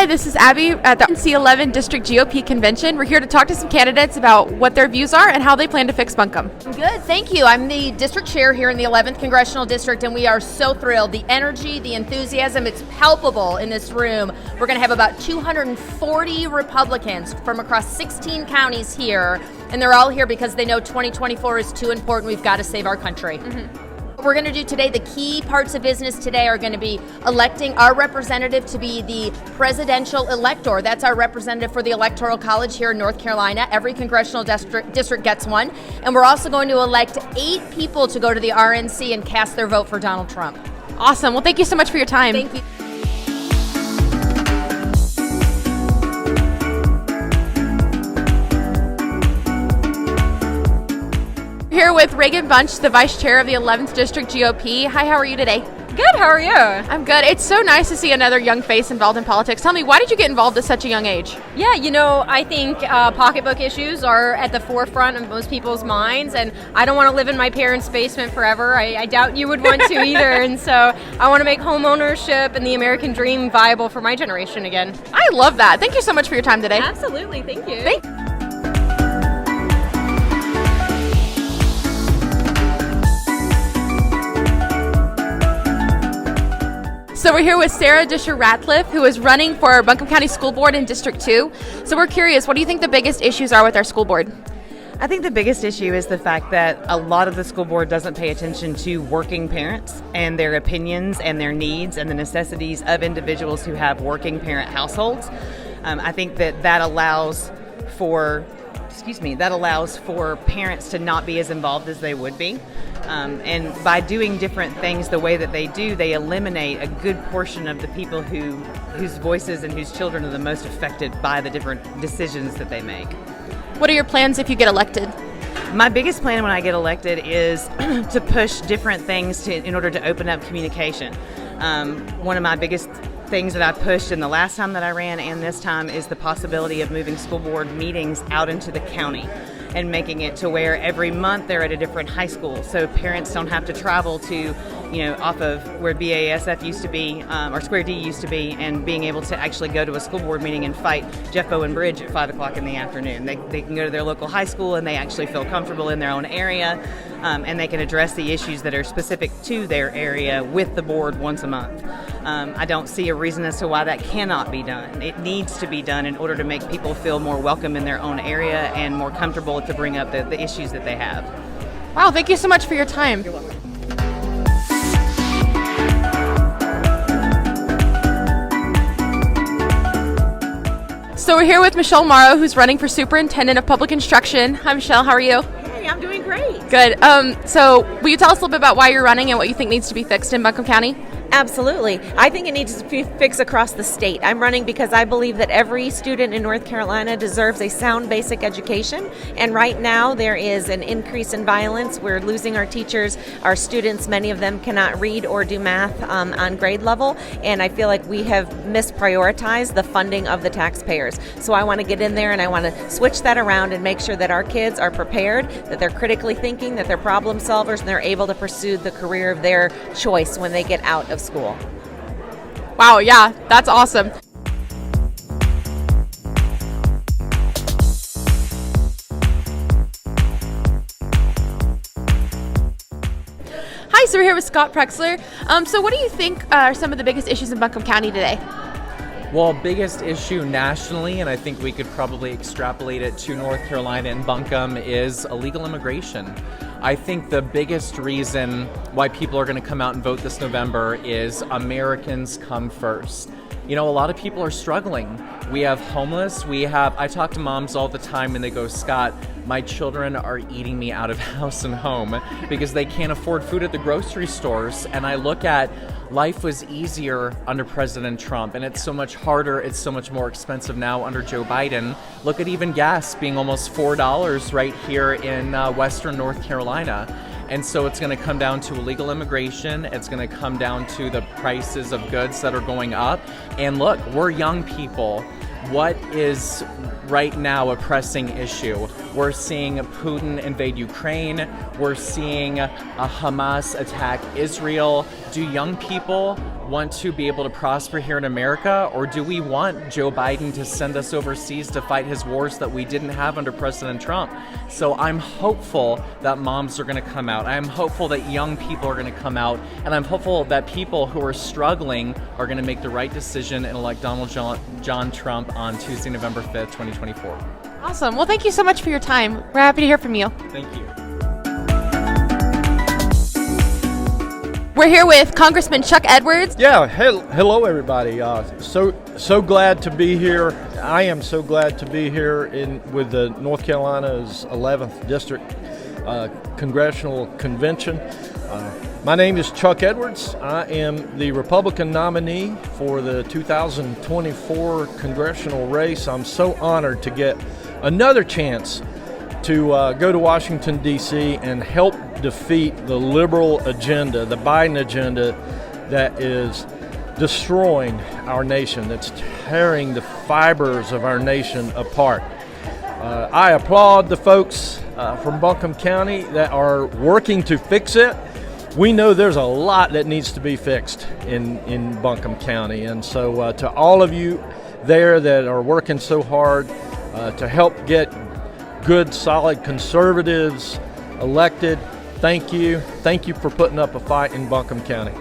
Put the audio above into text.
Hi, this is Abby at the NC11 District GOP Convention. We're here to talk to some candidates about what their views are and how they plan to fix Buncombe. Good, thank you. I'm the district chair here in the 11th Congressional District, and we are so thrilled. The energy, the enthusiasm, it's palpable in this room. We're going to have about 240 Republicans from across 16 counties here, and they're all here because they know 2024 is too important. We've got to save our country. What we're going to do today, the key parts of business today are going to be electing our representative to be the presidential elector. That's our representative for the Electoral College here in North Carolina. Every congressional district gets one. And we're also going to elect 8 people to go to the RNC and cast their vote for Donald Trump. Awesome. Well, thank you so much for your time. Thank you. Here with Reagan Bunch, the vice chair of the 11th District GOP. Hi, how are you today? Good, how are you? I'm good. It's so nice to see another young face involved in politics. Tell me, why did you get involved at such a young age? Yeah, I think pocketbook issues are at the forefront of most people's minds, and I don't want to live in my parents' basement forever. I doubt you would want to either, and so I want to make home ownership and the American dream viable for my generation again. I love that. Thank you so much for your time today. Absolutely, thank you. So we're here with Sarah Disher-Ratcliffe, who is running for Buncombe County School Board in District 2. So we're curious, what do you think the biggest issues are with our school board? I think the biggest issue is the fact that a lot of the school board doesn't pay attention to working parents and their opinions and their needs and the necessities of individuals who have working parent households. I think that allows for parents to not be as involved as they would be. And by doing different things the way that they do, they eliminate a good portion of the people whose voices and whose children are the most affected by the different decisions that they make. What are your plans if you get elected? My biggest plan when I get elected is to push different things in order to open up communication. One of my biggest things that I pushed in the last time that I ran and this time is the possibility of moving school board meetings out into the county and making it to where every month they're at a different high school, so parents don't have to travel to, off of where BASF used to be, or Square D used to be, and being able to actually go to a school board meeting and fight Jeff Bowen Bridge at 5 o'clock in the afternoon. They can go to their local high school and they actually feel comfortable in their own area, and they can address the issues that are specific to their area with the board once a month. I don't see a reason as to why that cannot be done. It needs to be done in order to make people feel more welcome in their own area and more comfortable to bring up the issues that they have. Wow, thank you so much for your time. You're welcome. So we're here with Michelle Morrow, who's running for Superintendent of Public Instruction. Hi, Michelle. How are you? Hey, I'm doing great. Good. So will you tell us a little bit about why you're running and what you think needs to be fixed in Buncombe County? Absolutely. I think it needs to be fixed across the state. I'm running because I believe that every student in North Carolina deserves a sound basic education. And right now there is an increase in violence. We're losing our teachers, our students. Many of them cannot read or do math on grade level. And I feel like we have misprioritized the funding of the taxpayers. So I want to get in there and I want to switch that around and make sure that our kids are prepared, that they're critically thinking, that they're problem solvers, and they're able to pursue the career of their choice when they get out of school. Wow, yeah, that's awesome. Hi, so we're here with Scott Prexler. So what do you think are some of the biggest issues in Buncombe County today? Well, biggest issue nationally, and I think we could probably extrapolate it to North Carolina and Buncombe, is illegal immigration. I think the biggest reason why people are going to come out and vote this November is Americans come first. A lot of people are struggling. We have homeless. I talk to moms all the time and they go, Scott, my children are eating me out of house and home because they can't afford food at the grocery stores. And I look at life was easier under President Trump, and it's so much harder, it's so much more expensive now under Joe Biden. Look at even gas being almost $4 right here in western North Carolina. And so it's going to come down to illegal immigration. It's going to come down to the prices of goods that are going up. And look, we're young people. What is right now a pressing issue? We're seeing Putin invade Ukraine. We're seeing a Hamas attack Israel. Do young people want to be able to prosper here in America, or do we want Joe Biden to send us overseas to fight his wars that we didn't have under President Trump? So I'm hopeful that moms are going to come out. I'm hopeful that young people are going to come out, and I'm hopeful that people who are struggling are going to make the right decision and elect Donald John Trump on Tuesday, November 5th, 2024. Awesome. Well, thank you so much for your time. We're happy to hear from you. Thank you. We're here with Congressman Chuck Edwards. Yeah, hello everybody. So glad to be here. I am so glad to be here with the North Carolina's 11th District Congressional Convention. My name is Chuck Edwards. I am the Republican nominee for the 2024 congressional race. I'm so honored to get another chance to go to Washington, D.C. and help defeat the liberal agenda, the Biden agenda that is destroying our nation, that's tearing the fibers of our nation apart. I applaud the folks from Buncombe County that are working to fix it. We know there's a lot that needs to be fixed in Buncombe County, and so to all of you there that are working so hard to help get good, solid conservatives elected, thank you. Thank you for putting up a fight in Buncombe County.